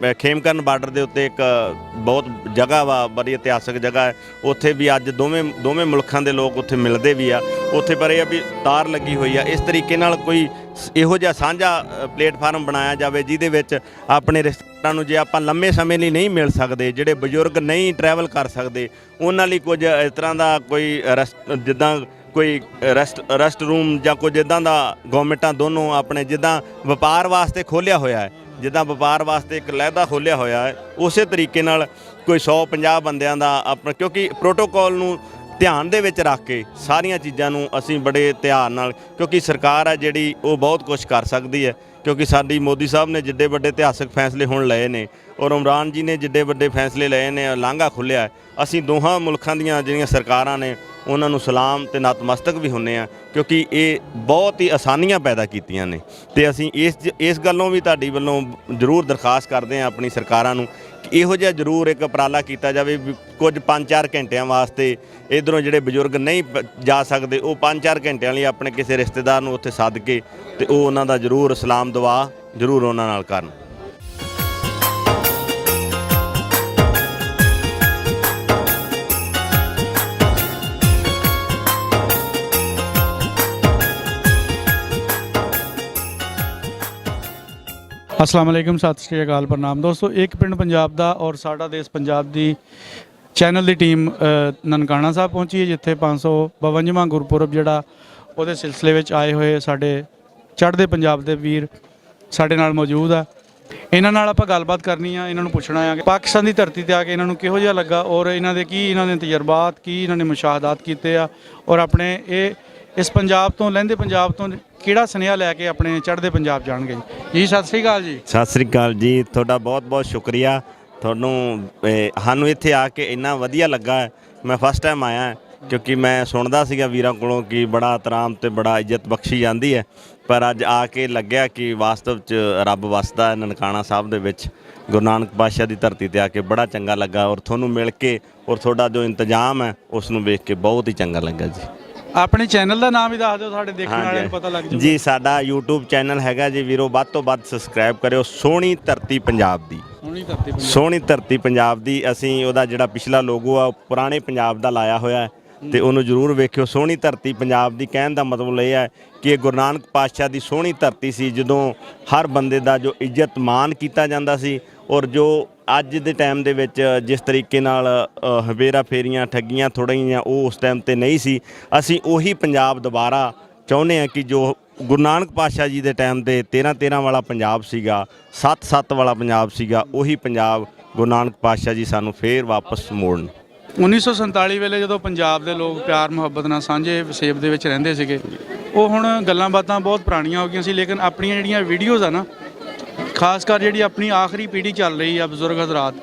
Khemkaran border के उत्ते एक बहुत जगह वा, बड़ी इतिहासक जगह है। उत्थे भी अज दोवें मुल्कों के लोग उत्थे मिलते भी आ उत्थे, पर यह भी तार लगी हुई है। इस तरीके नाल कोई इहो जिहा साझा प्लेटफार्म बनाया जाए जिहदे विच अपने रिश्तेदारां नूं, जे आपां लंबे समय लिए नहीं मिल सकते, जिहड़े बजुर्ग नहीं ट्रैवल कर सकते, उन्हां लई कुछ इस तरह का कोई जिद्दां कोई रेस्ट रूम या कुछ इदां दा गवर्नमेंटां दोनों अपने जिद्दां वपार वास्ते खोलिया होया है, जिद्दां वपार वास्ते एक लहदा खोलिया होया है, उस तरीके नाल कोई 150 बंदियां दा अपना, क्योंकि प्रोटोकॉल नूं ध्यान दे विच रख के सारियां चीज़ां नूं असीं बड़े ध्यान नाल, क्योंकि सरकार है जिहड़ी वो बहुत कुछ कर सकती है, क्योंकि साडी मोदी साहब ने जिड्डे वड्डे इतिहासक फैसले हुण लए ने और इमरान जी ने जिड्डे वड्डे फैसले लए ने, लांघा खुल्लिया है। असीं दोहां मुल्खां दीयां जिहड़ियां सरकारां ने उन्हां नूं सलाम ते नतमस्तक भी हुंदे आ, क्योंकि ये बहुत ही आसानियां पैदा कीतियां ने। ते असीं इस गल्लों भी तुहाडी वल्लों जरूर दरखास्त करदे हैं अपनी सरकारां नूं कि इहो जिहा जरूर एक उपराला किया जाए भी कुछ 5-4 घंटिਆਂ वास्ते इधरों जिहड़े बजुर्ग नहीं जा सकते वो 5-4 घंटिਆਂ ਲਈ अपने किसी रिश्तेदार नूं उत्थे सद के ते ਉਹ ਉਹਨਾਂ ਦਾ जरूर सलाम दुआ जरूर ਉਹਨਾਂ ਨਾਲ ਕਰਨ। अस्सलाम वालेकुम, सत श्री अकाल, प्रणाम दोस्तों। एक पिंड पंजाब दा और साडा देश पंजाब दी चैनल दी टीम ननकाना साहब पहुंची है, जिथे 552वां गुरपुरब जिहड़ा ਉਹਦੇ सिलसिले ਵਿੱਚ आए हुए साडे चढ़दे पंजाब दे वीर साडे नाल मौजूद आ। ਇਹਨਾਂ ਨਾਲ ਆਪਾਂ ਗੱਲਬਾਤ ਕਰਨੀ ਆ, ਇਹਨਾਂ ਨੂੰ ਪੁੱਛਣਾ ਆ ਕਿ ਪਾਕਿਸਤਾਨ ਦੀ ਧਰਤੀ ਤੇ ਆ ਕੇ ਇਹਨਾਂ ਨੂੰ ਕਿਹੋ ਜਿਹਾ ਲੱਗਾ ਔਰ ਇਹਨਾਂ ਦੇ ਕੀ ਇਹਨਾਂ ਦੇ ਤਜਰਬਾਤ ਕੀ ਇਹਨਾਂ ਨੇ ਮੁਸ਼ਾਹਦਾਤ ਕੀਤੇ ਆ ਔਰ ਆਪਣੇ ਇਸ ਪੰਜਾਬ ਤੋਂ ਲਹਿੰਦੇ ਪੰਜਾਬ ਤੋਂ ਕਿਹੜਾ ਸੁਨੇਹਾ ਲੈ ਕੇ ਆਪਣੇ ਚੜ੍ਹਦੇ ਪੰਜਾਬ ਜਾਣਗੇ ਜੀ। ਸਤਿ ਸ਼੍ਰੀ ਅਕਾਲ ਜੀ। ਸਤਿ ਸ਼੍ਰੀ ਅਕਾਲ ਜੀ, ਤੁਹਾਡਾ ਬਹੁਤ ਬਹੁਤ ਸ਼ੁਕਰੀਆ। ਤੁਹਾਨੂੰ ਸਾਨੂੰ ਇੱਥੇ ਆ ਕੇ ਇੰਨਾ ਵਧੀਆ ਲੱਗਾ। ਮੈਂ ਫਸਟ ਟਾਈਮ ਆਇਆ क्योंकि मैं सुनता सीगा वीरां कोलों कि बड़ा एहतराम ते बड़ा इज्जत बख्शी जाती है, पर अज आके लग्या कि वास्तव च रब वसदा है ननकाना साहब दे विच। गुरु नानक पातशाह की धरती ते आके बड़ा चंगा लगा और थोनू मिल के और थोड़ा जो इंतजाम है उसनू वेख के बहुत ही चंगा लगा जी। अपने चैनल का नाम ही दस दो, साडे देखने वाले नूं पता लग जाए जी। साडा यूट्यूब चैनल हैगा जी वीरो, वध तो वध सबसक्राइब करियो। सोहनी धरती पंजाब दी, सोहनी धरती पंजाब दी। असीं उहदा जिहड़ा पिछला लोगो आ पुराने पंजाब दा लाया होया है ਤੇ ਉਹਨੂੰ ਜ਼ਰੂਰ ਵੇਖਿਓ। ਸੋਹਣੀ ਧਰਤੀ ਪੰਜਾਬ ਦੀ ਕਹਿਣ ਦਾ ਮਤਲਬ ਇਹ ਹੈ ਕਿ ਇਹ ਗੁਰੂ ਨਾਨਕ ਪਾਤਸ਼ਾਹ ਦੀ ਸੋਹਣੀ ਧਰਤੀ ਸੀ, ਜਦੋਂ ਹਰ ਬੰਦੇ ਦਾ ਜੋ ਇੱਜ਼ਤ ਮਾਣ ਕੀਤਾ ਜਾਂਦਾ ਸੀ ਔਰ ਜੋ ਅੱਜ ਦੇ ਟਾਈਮ ਦੇ ਵਿੱਚ ਜਿਸ ਤਰੀਕੇ ਨਾਲ ਹਵੇਰਾ ਫੇਰੀਆਂ ਠੱਗੀਆਂ ਥੋੜ੍ਹੀਆਂ ਉਹ ਉਸ ਟਾਈਮ 'ਤੇ ਨਹੀਂ ਸੀ। ਅਸੀਂ ਉਹੀ ਪੰਜਾਬ ਦੁਬਾਰਾ ਚਾਹੁੰਦੇ ਹਾਂ ਕਿ ਜੋ ਗੁਰੂ ਨਾਨਕ ਪਾਤਸ਼ਾਹ ਜੀ ਦੇ ਟਾਈਮ 'ਤੇ 13-13 ਵਾਲਾ ਪੰਜਾਬ ਸੀਗਾ, 7-7 ਵਾਲਾ ਪੰਜਾਬ ਸੀਗਾ, ਉਹੀ ਪੰਜਾਬ ਗੁਰੂ ਨਾਨਕ ਪਾਤਸ਼ਾਹ ਜੀ ਸਾਨੂੰ ਫੇਰ ਵਾਪਸ ਮੋੜਨ। 1947 ਵੇਲੇ ਜਦੋਂ ਪੰਜਾਬ ਦੇ ਲੋਕ ਪਿਆਰ ਮੁਹੱਬਤ ਨਾਲ ਸਾਂਝੇ ਵਸੇਬ ਦੇ ਵਿੱਚ ਰਹਿੰਦੇ ਸੀਗੇ, ਉਹ ਹੁਣ ਗੱਲਾਂ ਬਾਤਾਂ ਬਹੁਤ ਪੁਰਾਣੀਆਂ ਹੋ ਗਈਆਂ ਸੀ, ਲੇਕਿਨ ਆਪਣੀਆਂ ਜਿਹੜੀਆਂ ਵੀਡੀਓਜ਼ ਆ ਨਾ, ਖਾਸ ਕਰ ਜਿਹੜੀ ਆਪਣੀ ਆਖਰੀ ਪੀੜ੍ਹੀ ਚੱਲ ਰਹੀ ਆ ਬਜ਼ੁਰਗ ਹਜ਼ਰਾਤ,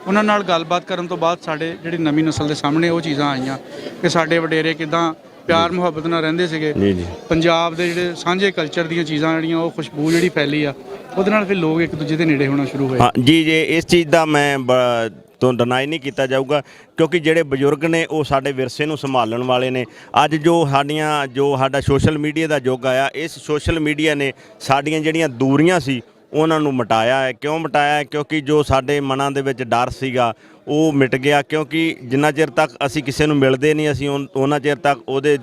ਉਹਨਾਂ ਨਾਲ ਗੱਲਬਾਤ ਕਰਨ ਤੋਂ ਬਾਅਦ ਸਾਡੇ ਜਿਹੜੀ ਨਵੀਂ ਨਸਲ ਦੇ ਸਾਹਮਣੇ ਉਹ ਚੀਜ਼ਾਂ ਆਈਆਂ ਕਿ ਸਾਡੇ ਵਡੇਰੇ ਕਿੱਦਾਂ ਪਿਆਰ ਮੁਹੱਬਤ ਨਾਲ ਰਹਿੰਦੇ ਸੀਗੇ। ਪੰਜਾਬ ਦੇ ਜਿਹੜੇ ਸਾਂਝੇ ਕਲਚਰ ਦੀਆਂ ਚੀਜ਼ਾਂ ਜਿਹੜੀਆਂ ਉਹ ਖੁਸ਼ਬੂ ਜਿਹੜੀ ਫੈਲੀ ਆ ਉਹਦੇ ਨਾਲ ਫਿਰ ਲੋਕ ਇੱਕ ਦੂਜੇ ਦੇ ਨੇੜੇ ਹੋਣਾ ਸ਼ੁਰੂ ਹੋਏ। ਹਾਂ ਜੀ, ਜੇ ਇਸ ਚੀਜ਼ ਦਾ ਮੈਂ ਤੋਂ ਡਿਨਾਈ ਨਹੀਂ ਕੀਤਾ ਜਾਊਗਾ, ਕਿਉਂਕਿ ਜਿਹੜੇ ਬਜ਼ੁਰਗ ਨੇ ਉਹ ਸਾਡੇ ਵਿਰਸੇ ਨੂੰ ਸੰਭਾਲਣ ਵਾਲੇ ਨੇ। ਅੱਜ ਜੋ ਸਾਡਾ ਸੋਸ਼ਲ ਮੀਡੀਆ ਦਾ ਯੁੱਗ ਆਇਆ, ਇਸ ਸੋਸ਼ਲ ਮੀਡੀਆ ਨੇ ਸਾਡੀਆਂ ਜਿਹੜੀਆਂ ਦੂਰੀਆਂ ਸੀ ਉਹਨਾਂ ਨੂੰ ਮਿਟਾਇਆ ਹੈ। ਕਿਉਂ ਮਿਟਾਇਆ ਹੈ? ਕਿਉਂਕਿ ਜੋ ਸਾਡੇ ਮਨਾਂ ਦੇ ਵਿੱਚ ਡਰ ਸੀਗਾ ਉਹ ਮਿਟ ਗਿਆ, ਕਿਉਂਕਿ ਜਿੰਨਾ ਚਿਰ ਤੱਕ ਅਸੀਂ ਕਿਸੇ ਨੂੰ ਮਿਲਦੇ ਨਹੀਂ ਅਸੀਂ ਉਹਨਾਂ ਚਿਰ ਤੱਕ ਉਹਦੇ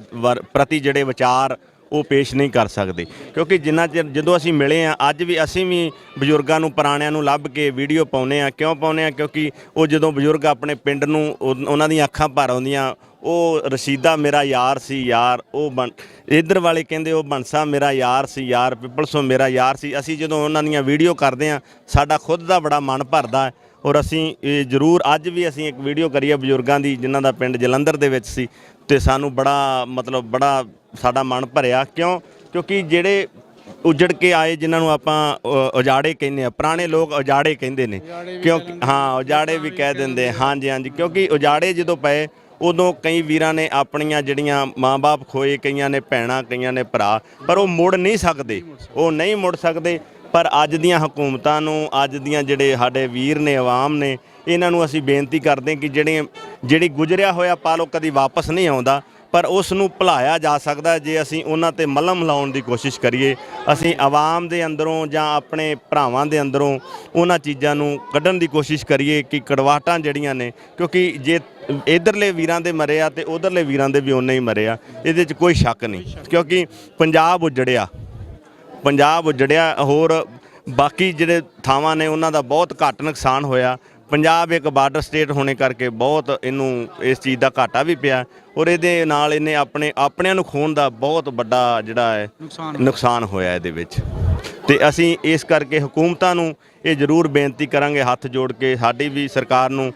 ਪ੍ਰਤੀ ਜਿਹੜੇ ਵਿਚਾਰ ਉਹ ਪੇਸ਼ ਨਹੀਂ ਕਰ ਸਕਦੇ। ਕਿਉਂਕਿ ਜਿੰਨਾ ਚਿਰ ਜਦੋਂ ਅਸੀਂ ਮਿਲੇ ਹਾਂ, ਅੱਜ ਵੀ ਅਸੀਂ ਵੀ ਬਜ਼ੁਰਗਾਂ ਨੂੰ ਪੁਰਾਣਿਆਂ ਨੂੰ ਲੱਭ ਕੇ ਵੀਡੀਓ ਪਾਉਂਦੇ ਹਾਂ। ਕਿਉਂ ਪਾਉਂਦੇ ਹਾਂ? ਕਿਉਂਕਿ ਉਹ ਜਦੋਂ ਬਜ਼ੁਰਗ ਆਪਣੇ ਪਿੰਡ ਨੂੰ ਉਹਨਾਂ ਦੀਆਂ ਅੱਖਾਂ ਭਰ ਆਉਂਦੀਆਂ, ਉਹ ਰਸ਼ੀਦਾ ਮੇਰਾ ਯਾਰ ਸੀ ਯਾਰ, ਉਹ ਇੱਧਰ ਵਾਲੇ ਕਹਿੰਦੇ ਉਹ ਬੰਸਾ ਮੇਰਾ ਯਾਰ ਸੀ ਯਾਰ, ਪਿਪਲਸੋਂ ਮੇਰਾ ਯਾਰ ਸੀ। ਅਸੀਂ ਜਦੋਂ ਉਹਨਾਂ ਦੀਆਂ ਵੀਡੀਓ ਕਰਦੇ ਹਾਂ ਸਾਡਾ ਖੁਦ ਦਾ ਬੜਾ ਮਨ ਭਰਦਾ ਹੈ ਔਰ ਅਸੀਂ ਜ਼ਰੂਰ ਅੱਜ ਵੀ ਅਸੀਂ ਇੱਕ ਵੀਡੀਓ ਕਰੀ ਹੈ ਬਜ਼ੁਰਗਾਂ ਦੀ ਜਿਨ੍ਹਾਂ ਦਾ ਪਿੰਡ ਜਲੰਧਰ ਦੇ ਵਿੱਚ ਸੀ, ਅਤੇ ਸਾਨੂੰ ਬੜਾ ਸਾਡਾ ਮਨ ਭਰਿਆ। ਕਿਉਂਕਿ ਜਿਹੜੇ ਉਜੜ ਕੇ ਆਏ ਜਿਨ੍ਹਾਂ ਨੂੰ ਆਪਾਂ ਉਜਾੜੇ ਕਹਿੰਦੇ ਆ, ਪੁਰਾਣੇ ਲੋਕ ਉਜਾੜੇ ਕਹਿੰਦੇ ਨੇ, ਕਿਉਂਕਿ ਹਾਂ ਉਜਾੜੇ ਵੀ ਕਹਿ ਦਿੰਦੇ, ਹਾਂਜੀ ਹਾਂਜੀ। ਕਿਉਂਕਿ ਉਜਾੜੇ ਜਦੋਂ ਪਏ ਉਦੋਂ ਕਈ ਵੀਰਾਂ ਨੇ ਆਪਣੀਆਂ ਜਿਹੜੀਆਂ ਮਾਂ ਬਾਪ ਖੋਏ, ਕਈਆਂ ਨੇ ਭੈਣਾਂ, ਕਈਆਂ ਨੇ ਭਰਾ, ਪਰ ਉਹ ਮੁੜ ਨਹੀਂ ਸਕਦੇ, ਉਹ ਨਹੀਂ ਮੁੜ ਸਕਦੇ। ਪਰ ਅੱਜ ਦੀਆਂ ਹਕੂਮਤਾਂ ਨੂੰ, ਅੱਜ ਦੀਆਂ ਜਿਹੜੇ ਸਾਡੇ ਵੀਰ ਨੇ, ਆਵਾਮ ਨੇ, ਇਹਨਾਂ ਨੂੰ ਅਸੀਂ ਬੇਨਤੀ ਕਰਦੇ ਕਿ ਜਿਹੜੀ ਗੁਜ਼ਰਿਆ ਹੋਇਆ ਪਲ ਉਹ ਕਦੀ ਵਾਪਸ ਨਹੀਂ ਆਉਂਦਾ। ਪਰ ਉਸ ਨੂੰ ਭੁਲਾਇਆ ਜਾ ਸਕਦਾ ਜੇ ਅਸੀਂ ਉਹਨਾਂ ਤੇ ਮਲਮ ਲਾਉਣ ਦੀ ਕੋਸ਼ਿਸ਼ ਕਰੀਏ। ਅਸੀਂ ਆਵਾਮ ਦੇ ਅੰਦਰੋਂ ਜਾਂ ਆਪਣੇ ਭਰਾਵਾਂ ਦੇ ਅੰਦਰੋਂ ਉਹਨਾਂ ਚੀਜ਼ਾਂ ਨੂੰ ਕੱਢਣ ਦੀ ਕੋਸ਼ਿਸ਼ ਕਰੀਏ ਕਿ ਕੜਵਾਹਟਾਂ ਜਿਹੜੀਆਂ ਨੇ, ਕਿਉਂਕਿ ਜੇ ਇਧਰਲੇ ਵੀਰਾਂ ਦੇ ਮਰੇ ਆ ਤੇ ਉਧਰਲੇ ਵੀਰਾਂ ਦੇ ਵੀ ਉਨੇ ਹੀ ਮਰੇ ਆ, ਇਹਦੇ 'ਚ ਕੋਈ ਸ਼ੱਕ ਨਹੀਂ। ਕਿਉਂਕਿ ਪੰਜਾਬ ਉਜੜਿਆ ਹੋਰ ਬਾਕੀ ਜਿਹੜੇ ਥਾਵਾਂ ਨੇ ਉਹਨਾਂ ਦਾ ਬਹੁਤ ਘੱਟ ਨੁਕਸਾਨ ਹੋਇਆ। ਪੰਜਾਬ ਇੱਕ ਬਾਰਡਰ ਸਟੇਟ ਹੋਣੇ ਕਰਕੇ ਬਹੁਤ ਇਹਨੂੰ ਇਸ ਚੀਜ਼ ਦਾ ਘਾਟਾ ਵੀ ਪਿਆ, ਔਰ ਇਹਦੇ ਨਾਲ ਇਹਨੇ ਆਪਣਿਆਂ ਨੂੰ ਖੋਣ ਦਾ ਬਹੁਤ ਵੱਡਾ ਜਿਹੜਾ ਹੈ ਨੁਕਸਾਨ ਹੋਇਆ ਇਹਦੇ ਵਿੱਚ। ਤੇ ਅਸੀਂ ਇਸ ਕਰਕੇ ਹਕੂਮਤਾਂ ਨੂੰ ਇਹ ਜ਼ਰੂਰ ਬੇਨਤੀ ਕਰਾਂਗੇ, ਹੱਥ ਜੋੜ ਕੇ ਸਾਡੀ ਵੀ ਸਰਕਾਰ ਨੂੰ,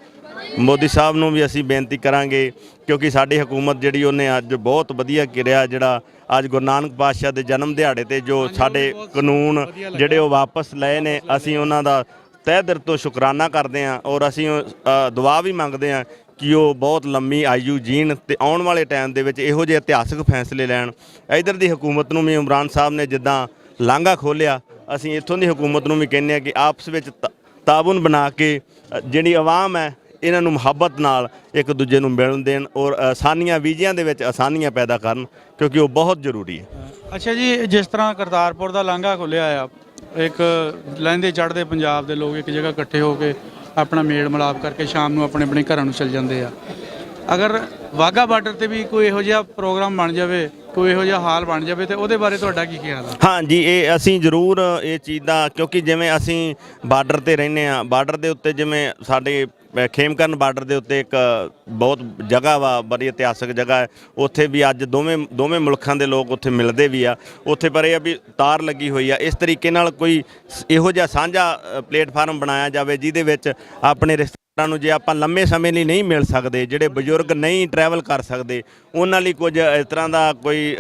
ਮੋਦੀ ਸਾਹਿਬ ਨੂੰ ਵੀ ਅਸੀਂ ਬੇਨਤੀ ਕਰਾਂਗੇ, ਕਿਉਂਕਿ ਸਾਡੀ ਹਕੂਮਤ ਜਿਹੜੀ ਉਹਨੇ ਅੱਜ ਬਹੁਤ ਵਧੀਆ ਕਰਿਆ। ਜਿਹੜਾ ਅੱਜ ਗੁਰੂ ਨਾਨਕ ਪਾਤਸ਼ਾਹ ਦੇ ਜਨਮ ਦਿਹਾੜੇ ਤੇ ਜੋ ਸਾਡੇ ਕਾਨੂੰਨ ਜਿਹੜੇ ਉਹ ਵਾਪਸ ਲਏ ਨੇ, ਅਸੀਂ ਉਹਨਾਂ ਦਾ ਤਹਿ ਦਿਲ ਤੋਂ ਸ਼ੁਕਰਾਨਾ ਕਰਦੇ ਹਾਂ, ਔਰ ਅਸੀਂ ਦੁਆ ਵੀ ਮੰਗਦੇ ਹਾਂ ਕਿ ਉਹ ਬਹੁਤ ਲੰਮੀ ਆਯੂ ਜੀਣ ਤੇ ਆਉਣ ਵਾਲੇ ਟਾਈਮ ਦੇ ਵਿੱਚ ਇਹੋ ਜਿਹੇ ਇਤਿਹਾਸਕ ਫੈਸਲੇ ਲੈਣ। ਇੱਧਰ ਦੀ ਹਕੂਮਤ ਨੂੰ ਵੀ ਇਮਰਾਨ ਸਾਹਿਬ ਨੇ ਜਿੱਦਾਂ ਲਾਂਘਾ ਖੋਲ੍ਹਿਆ, ਅਸੀਂ ਇੱਥੋਂ ਦੀ ਹਕੂਮਤ ਨੂੰ ਵੀ ਕਹਿੰਦੇ ਹਾਂ ਕਿ ਆਪਸ ਵਿੱਚ ਤਾਬਨ ਬਣਾ ਕੇ ਜਿਹੜੀ ਆਵਾਮ ਹੈ ਇਹਨਾਂ ਨੂੰ ਮੁਹੱਬਤ ਨਾਲ ਇੱਕ ਦੂਜੇ ਨੂੰ ਮਿਲਣ ਦੇਣ, ਔਰ ਆਸਾਨੀਆਂ ਵੀਜ਼ਿਆਂ ਦੇ ਵਿੱਚ ਆਸਾਨੀਆਂ ਪੈਦਾ ਕਰਨ, ਕਿਉਂਕਿ ਉਹ ਬਹੁਤ ਜ਼ਰੂਰੀ ਹੈ। ਅੱਛਾ ਜੀ, ਜਿਸ ਤਰ੍ਹਾਂ ਕਰਤਾਰਪੁਰ ਦਾ ਲਾਂਘਾ ਖੁੱਲ੍ਹਿਆ ਆ, ਇੱਕ ਲਹਿੰਦੇ ਚੜ੍ਹਦੇ ਪੰਜਾਬ ਦੇ ਲੋਕ ਇੱਕ ਜਗ੍ਹਾ ਇਕੱਠੇ ਹੋ ਕੇ ਆਪਣਾ ਮੇਲ ਮਿਲਾਪ ਕਰਕੇ ਸ਼ਾਮ ਨੂੰ ਆਪਣੇ ਆਪਣੇ ਘਰਾਂ ਨੂੰ ਚਲ ਜਾਂਦੇ ਆ। ਅਗਰ ਵਾਹਗਾ ਬਾਰਡਰ ਤੇ ਵੀ ਕੋਈ ਇਹੋ ਜਿਹਾ ਪ੍ਰੋਗਰਾਮ ਬਣ ਜਾਵੇ, ਕੋਈ ਇਹੋ ਜਿਹਾ ਹਾਲ ਬਣ ਜਾਵੇ, ਤੇ ਉਹਦੇ ਬਾਰੇ ਤੁਹਾਡਾ ਕੀ ਖਿਆਲ ਹੈ? ਹਾਂਜੀ, ਇਹ ਅਸੀਂ ਜ਼ਰੂਰ ਇਹ ਚੀਜ਼ ਦਾ, ਕਿਉਂਕਿ ਜਿਵੇਂ ਅਸੀਂ ਬਾਰਡਰ ਤੇ ਰਹਿੰਦੇ ਹਾਂ, ਬਾਰਡਰ ਦੇ ਉੱਤੇ ਜਿਵੇਂ ਸਾਡੇ ਖੇਮਕਰਨ ਬਾਰਡਰ ਦੇ ਉੱਤੇ ਇੱਕ ਬਹੁਤ ਜਗ੍ਹਾ ਵਾ, ਬੜੀ ਇਤਿਹਾਸਕ ਜਗ੍ਹਾ ਹੈ। ਉੱਥੇ ਵੀ ਅੱਜ ਦੋਵੇਂ ਮੁਲਕਾਂ ਦੇ ਲੋਕ ਉੱਥੇ ਮਿਲਦੇ ਵੀ ਆ ਉੱਥੇ, ਪਰ ਇਹ ਆ ਵੀ ਤਾਰ ਲੱਗੀ ਹੋਈ ਆ। ਇਸ ਤਰੀਕੇ ਨਾਲ ਕੋਈ ਇਹੋ ਜਿਹਾ ਸਾਂਝਾ ਪਲੇਟਫਾਰਮ ਬਣਾਇਆ ਜਾਵੇ ਜਿਹਦੇ ਵਿੱਚ ਆਪਣੇ ਰਿਸ਼ਤੇਦਾਰਾਂ ਨੂੰ, ਜੇ ਆਪਾਂ ਲੰਮੇ ਸਮੇਂ ਲਈ ਨਹੀਂ ਮਿਲ ਸਕਦੇ, ਜਿਹੜੇ ਬਜ਼ੁਰਗ ਨਹੀਂ ਟਰੈਵਲ ਕਰ ਸਕਦੇ, ਉਹਨਾਂ ਲਈ ਕੁਝ ਇਸ ਤਰ੍ਹਾਂ ਦਾ ਕੋਈ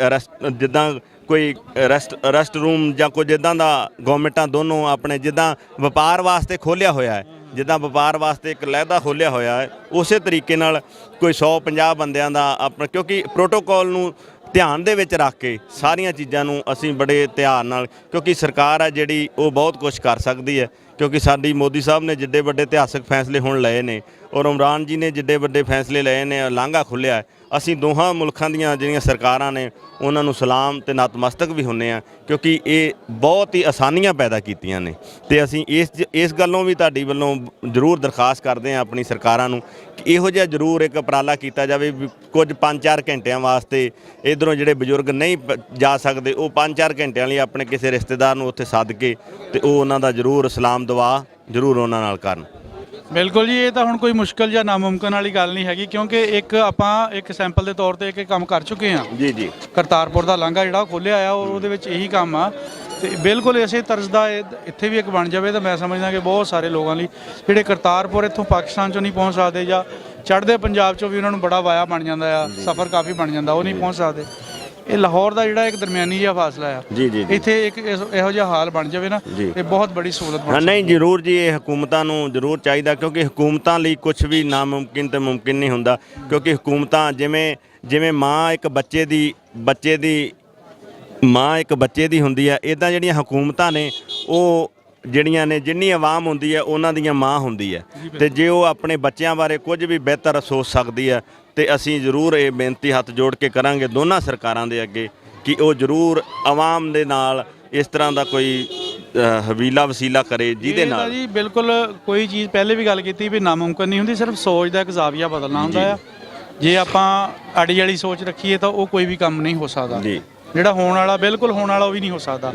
ਜਿੱਦਾਂ ਕੋਈ ਰੈਸਟ ਰੂਮ ਜਾਂ ਕੁਝ ਇੱਦਾਂ ਦਾ ਗੌਰਮੈਂਟਾਂ ਦੋਨੋਂ ਆਪਣੇ ਜਿੱਦਾਂ ਵਪਾਰ ਵਾਸਤੇ ਖੋਲ੍ਹਿਆ ਹੋਇਆ ਹੈ, ਜਿੱਦਾਂ ਵਪਾਰ ਵਾਸਤੇ ਇੱਕ ਲਹਿਦਾ ਖੋਲ੍ਹਿਆ ਹੋਇਆ ਹੈ, ਉਸੇ ਤਰੀਕੇ ਨਾਲ ਕੋਈ 150 ਬੰਦਿਆਂ ਦਾ ਆਪਣਾ, ਕਿਉਂਕਿ ਪ੍ਰੋਟੋਕੋਲ ਨੂੰ ਧਿਆਨ ਦੇ ਵਿੱਚ ਰੱਖ ਕੇ ਸਾਰੀਆਂ ਚੀਜ਼ਾਂ ਨੂੰ ਅਸੀਂ ਬੜੇ ਧਿਆਨ ਨਾਲ, ਕਿਉਂਕਿ ਸਰਕਾਰ ਹੈ ਜਿਹੜੀ ਉਹ ਬਹੁਤ ਕੁਝ ਕਰ ਸਕਦੀ ਹੈ, ਕਿਉਂਕਿ ਸਾਡੀ ਮੋਦੀ ਸਾਹਿਬ ਨੇ ਜਿੱਡੇ ਵੱਡੇ ਇਤਿਹਾਸਕ ਫੈਸਲੇ ਹੁਣ ਲਏ ਨੇ, ਔਰ ਇਮਰਾਨ ਜੀ ਨੇ ਜਿੱਡੇ ਵੱਡੇ ਫੈਸਲੇ ਲਏ ਨੇ, ਲਾਂਘਾ ਖੁੱਲ੍ਹਿਆ ਹੈ। ਅਸੀਂ ਦੋਹਾਂ ਮੁਲਕਾਂ ਦੀਆਂ ਜਿਹੜੀਆਂ ਸਰਕਾਰਾਂ ਨੇ ਉਹਨਾਂ ਨੂੰ ਸਲਾਮ ਤੇ ਨਤਮਸਤਕ ਵੀ ਹੁੰਦੇ ਆ, ਕਿਉਂਕਿ ਇਹ ਬਹੁਤ ਹੀ ਆਸਾਨੀਆਂ ਪੈਦਾ ਕੀਤੀਆਂ ਨੇ। ਤੇ ਅਸੀਂ ਇਸ ਗੱਲੋਂ ਵੀ ਤੁਹਾਡੀ ਵੱਲੋਂ ਜ਼ਰੂਰ ਦਰਖਾਸਤ ਕਰਦੇ ਹਾਂ ਆਪਣੀ ਸਰਕਾਰਾਂ ਨੂੰ ਕਿ ਇਹੋ ਜਿਹਾ ਜ਼ਰੂਰ ਇੱਕ ਉਪਰਾਲਾ ਕੀਤਾ ਜਾਵੇ ਵੀ ਕੁਝ 5-4 ਘੰਟਿਆਂ ਵਾਸਤੇ ਇੱਧਰੋਂ ਜਿਹੜੇ ਬਜ਼ੁਰਗ ਨਹੀਂ ਜਾ ਸਕਦੇ, ਉਹ 5-4 ਘੰਟਿਆਂ ਲਈ ਆਪਣੇ ਕਿਸੇ ਰਿਸ਼ਤੇਦਾਰ ਨੂੰ ਉੱਥੇ ਸੱਦ ਕੇ ਤੇ ਉਹ ਉਹਨਾਂ ਦਾ ਜ਼ਰੂਰ ਸਲਾਮ ਦੁਆ ਜ਼ਰੂਰ ਉਹਨਾਂ ਨਾਲ ਕਰਨ। ਬਿਲਕੁਲ ਜੀ, ਇਹ ਤਾਂ ਹੁਣ ਕੋਈ ਮੁਸ਼ਕਲ ਜਾਂ ਨਾਮੁਮਕਿਨ ਵਾਲੀ ਗੱਲ ਨਹੀਂ ਹੈਗੀ, ਕਿਉਂਕਿ ਆਪਾਂ ਇੱਕ ਸੈਂਪਲ ਦੇ ਤੌਰ ਤੇ ਇੱਕ ਕੰਮ ਕਰ ਚੁੱਕੇ ਹਾਂ। ਜੀ ਕਰਤਾਰਪੁਰ ਦਾ ਲਾਂਘਾ ਜਿਹੜਾ ਖੋਲ੍ਹਿਆ ਆ, ਔਰ ਉਹਦੇ ਵਿੱਚ ਇਹੀ ਕੰਮ ਆ, ਤੇ ਬਿਲਕੁਲ ਇਸੇ ਤਰਜ਼ ਦਾ ਇੱਥੇ ਵੀ ਇੱਕ ਬਣ ਜਾਵੇ ਤਾਂ ਮੈਂ ਸਮਝਦਾ ਕਿ ਬਹੁਤ ਸਾਰੇ ਲੋਕਾਂ ਲਈ ਜਿਹੜੇ ਕਰਤਾਰਪੁਰ ਇੱਥੋਂ ਪਾਕਿਸਤਾਨ 'ਚੋਂ ਨਹੀਂ ਪਹੁੰਚ ਸਕਦੇ, ਜਾਂ ਚੜ੍ਹਦੇ ਪੰਜਾਬ 'ਚੋਂ ਵੀ ਉਹਨਾਂ ਨੂੰ ਬੜਾ ਵਾਇਆ ਬਣ ਜਾਂਦਾ ਆ, ਸਫ਼ਰ ਕਾਫੀ ਬਣ ਜਾਂਦਾ, ਉਹ ਨਹੀਂ ਪਹੁੰਚ ਸਕਦੇ। ਇਹ ਲਾਹੌਰ ਦਾ ਜਿਹੜਾ ਇੱਕ ਦਰਮਿਆਨੀ ਜਿਹਾ ਫਾਸਲਾ ਆ, ਇੱਥੇ ਇੱਕ ਇਹੋ ਜਿਹਾ ਹਾਲ ਬਣ ਜਾਵੇ ਨਾ, ਇਹ ਬਹੁਤ ਬੜੀ ਸਹੂਲਤ ਬਣ ਜਾਵੇ। ਨਹੀਂ, ਜ਼ਰੂਰ ਜੀ, ਇਹ ਹਕੂਮਤਾਂ ਨੂੰ ਜ਼ਰੂਰ ਚਾਹੀਦਾ, ਕਿਉਂਕਿ ਹਕੂਮਤਾਂ ਲਈ ਕੁਝ ਵੀ ਨਾਮੁਮਕਿਨ ਤੇ ਮੁਮਕਿਨ ਨਹੀਂ ਹੁੰਦਾ, ਕਿਉਂਕਿ ਹਕੂਮਤਾਂ ਜਿਵੇਂ ਮਾਂ ਇੱਕ ਬੱਚੇ ਦੀ ਹੁੰਦੀ ਆ, ਇੱਦਾਂ ਜਿਹੜੀਆਂ ਹਕੂਮਤਾਂ ਨੇ ਉਹ ਜਿਹੜੀਆਂ ਨੇ ਜਿੰਨੀ ਆਵਾਮ ਹੁੰਦੀ ਹੈ ਉਹਨਾਂ ਦੀਆਂ ਮਾਂ ਹੁੰਦੀ ਹੈ, ਤੇ ਜੇ ਉਹ ਆਪਣੇ ਬੱਚਿਆਂ ਬਾਰੇ ਕੁਝ ਵੀ ਬਿਹਤਰ ਸੋਚ ਸਕਦੀ ਹੈ ਤੇ ਅਸੀਂ ਜ਼ਰੂਰ ਇਹ ਬੇਨਤੀ ਹੱਥ ਜੋੜ ਕੇ ਕਰਾਂਗੇ ਦੋਨਾਂ ਸਰਕਾਰਾਂ ਦੇ ਅੱਗੇ ਕਿ ਉਹ ਜ਼ਰੂਰ ਆਵਾਮ ਦੇ ਨਾਲ ਇਸ ਤਰ੍ਹਾਂ ਦਾ ਕੋਈ ਹਵੀਲਾ ਵਸੀਲਾ ਕਰੇ ਜਿਹਦੇ ਨਾਲ ਜੀ ਬਿਲਕੁਲ ਕੋਈ ਚੀਜ਼ ਪਹਿਲੇ ਵੀ ਗੱਲ ਕੀਤੀ ਵੀ ਨਾਮੁਮਕਿਨ ਨਹੀਂ ਹੁੰਦੀ, ਸਿਰਫ ਸੋਚ ਦਾ ਇੱਕ ਜ਼ਾਵੀਆ ਬਦਲਣਾ ਹੁੰਦਾ ਆ। ਜੇ ਆਪਾਂ ਆੜੀ ਵਾਲੀ ਸੋਚ ਰੱਖੀਏ ਤਾਂ ਉਹ ਕੋਈ ਵੀ ਕੰਮ ਨਹੀਂ ਹੋ ਸਕਦਾ, ਜਿਹੜਾ ਹੋਣ ਵਾਲਾ ਬਿਲਕੁਲ ਹੋਣ ਵਾਲਾ ਉਹ ਵੀ ਨਹੀਂ ਹੋ ਸਕਦਾ।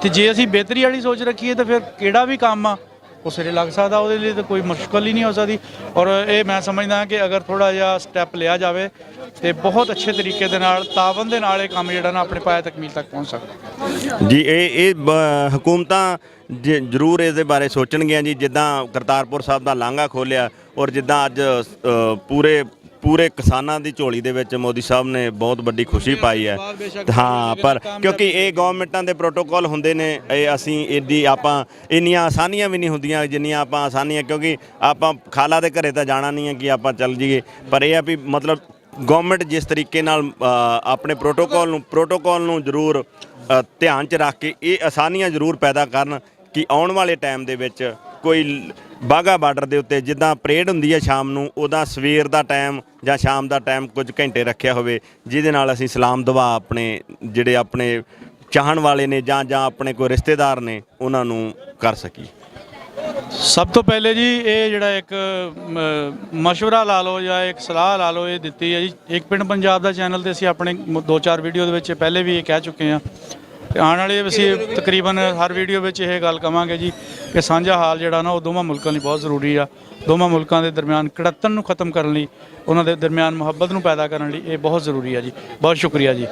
ਤੇ ਜੇ ਅਸੀਂ ਬਿਹਤਰੀ ਵਾਲੀ ਸੋਚ ਰੱਖੀਏ ਤਾਂ ਫਿਰ ਕਿਹੜਾ ਵੀ ਕੰਮ ਆ ਉਹ ਸਿਰੇ ਲੱਗ ਸਕਦਾ, ਉਹਦੇ ਲਈ ਤਾਂ ਕੋਈ ਮੁਸ਼ਕਲ ਹੀ ਨਹੀਂ ਹੋ ਸਕਦੀ। ਔਰ ਇਹ ਮੈਂ ਸਮਝਦਾ ਕਿ ਅਗਰ ਥੋੜ੍ਹਾ ਜਿਹਾ ਸਟੈਪ ਲਿਆ ਜਾਵੇ ਤੇ ਬਹੁਤ ਅੱਛੇ ਤਰੀਕੇ ਦੇ ਨਾਲ ਤਾਵਨ ਦੇ ਨਾਲ ਇਹ ਕੰਮ ਜਿਹੜਾ ਨਾ ਆਪਣੇ ਪਾਇਆ ਤਕਮੀਲ ਤੱਕ ਪਹੁੰਚ ਸਕਦਾ ਜੀ। ਇਹ ਹਕੂਮਤਾਂ ਜ਼ਰੂਰ ਇਸ ਦੇ ਬਾਰੇ ਸੋਚਣਗੀਆਂ ਜੀ, ਜਿੱਦਾਂ ਕਰਤਾਰਪੁਰ ਸਾਹਿਬ ਦਾ ਲਾਂਘਾ ਖੋਲ੍ਹਿਆ, ਔਰ ਜਿੱਦਾਂ ਅੱਜ ਪੂਰੇ ਕਿਸਾਨਾਂ ਦੀ ਝੋਲੀ ਦੇ ਵਿੱਚ ਮੋਦੀ ਸਾਹਿਬ ਨੇ ਬਹੁਤ ਵੱਡੀ ਖੁਸ਼ੀ ਪਾਈ ਹੈ। ਹਾਂ, ਪਰ ਕਿਉਂਕਿ ਇਹ ਗਵਰਨਮੈਂਟਾਂ ਦੇ ਪ੍ਰੋਟੋਕੋਲ ਹੁੰਦੇ ਨੇ, ਇਹ ਅਸੀਂ ਆਪਾਂ ਇੰਨੀਆਂ ਆਸਾਨੀਆਂ ਵੀ ਨਹੀਂ ਹੁੰਦੀਆਂ ਜਿੰਨੀਆਂ ਆਪਾਂ ਆਸਾਨੀਆਂ, ਕਿਉਂਕਿ ਆਪਾਂ ਖਾਲਾ ਦੇ ਘਰੇ ਤਾਂ ਜਾਣਾ ਨਹੀਂ ਹੈ ਕਿ ਆਪਾਂ ਚੱਲ ਜਾਈਏ, ਪਰ ਇਹ ਆ ਵੀ ਮਤਲਬ ਗਵਰਨਮੈਂਟ ਜਿਸ ਤਰੀਕੇ ਨਾਲ ਆਪਣੇ ਪ੍ਰੋਟੋਕੋਲ ਨੂੰ ਜ਼ਰੂਰ ਧਿਆਨ 'ਚ ਰੱਖ ਕੇ ਇਹ ਆਸਾਨੀਆਂ ਜ਼ਰੂਰ ਪੈਦਾ ਕਰਨ ਕਿ ਆਉਣ ਵਾਲੇ ਟਾਈਮ ਦੇ ਵਿੱਚ ਕੋਈ ਬਾਘਾ ਬਾਰਡਰ ਦੇ ਉੱਤੇ ਜਿੱਦਾਂ ਪਰੇਡ ਹੁੰਦੀ ਹੈ ਸ਼ਾਮ ਨੂੰ, ਉੱਦਾਂ ਸਵੇਰ ਦਾ ਟਾਈਮ ਜਾਂ ਸ਼ਾਮ ਦਾ ਟਾਈਮ ਕੁਝ ਘੰਟੇ ਰੱਖਿਆ ਹੋਵੇ, ਜਿਹਦੇ ਨਾਲ ਅਸੀਂ ਸਲਾਮ ਦੁਆ ਆਪਣੇ ਜਿਹੜੇ ਆਪਣੇ ਚਾਹਣ ਵਾਲੇ ਨੇ ਜਾਂ ਆਪਣੇ ਕੋਈ ਰਿਸ਼ਤੇਦਾਰ ਨੇ ਉਹਨਾਂ ਨੂੰ ਕਰ ਸਕੀਏ। ਸਭ ਤੋਂ ਪਹਿਲੇ ਜੀ ਇਹ ਜਿਹੜਾ ਇੱਕ ਮਸ਼ਵਰਾ ਲਾ ਲਓ ਜਾਂ ਇੱਕ ਸਲਾਹ ਲਾ ਲਓ, ਇਹ ਦਿੱਤੀ ਹੈ ਜੀ ਇੱਕ ਪਿੰਡ ਪੰਜਾਬ ਦਾ ਚੈਨਲ ਤੇ ਅਸੀਂ ਆਪਣੇ 2-4 ਵੀਡੀਓ ਦੇ ਵਿੱਚ ਪਹਿਲੇ ਵੀ ਇਹ ਕਹਿ ਚੁੱਕੇ ਹਾਂ ਤੇ ਆਉਣ ਵਾਲੇ ਅਸੀਂ ਤਕਰੀਬਨ ਹਰ ਵੀਡੀਓ ਵਿੱਚ ਇਹ ਗੱਲ ਕਵਾਂਗੇ ਜੀ ਕਿ ਸਾਂਝਾ ਹਾਲ ਜਿਹੜਾ ਨਾ ਉਹ ਦੋਵਾਂ ਮੁਲਕਾਂ ਲਈ ਬਹੁਤ ਜ਼ਰੂਰੀ ਆ। ਦੋਵਾਂ ਮੁਲਕਾਂ ਦੇ ਦਰਮਿਆਨ ਕੜੱਤਣ ਨੂੰ ਖਤਮ ਕਰਨ ਲਈ, ਉਹਨਾਂ ਦੇ ਦਰਮਿਆਨ ਮੁਹੱਬਤ ਨੂੰ ਪੈਦਾ ਕਰਨ ਲਈ ਇਹ ਬਹੁਤ ਜ਼ਰੂਰੀ ਆ ਜੀ। ਬਹੁਤ ਸ਼ੁਕਰੀਆ ਜੀ।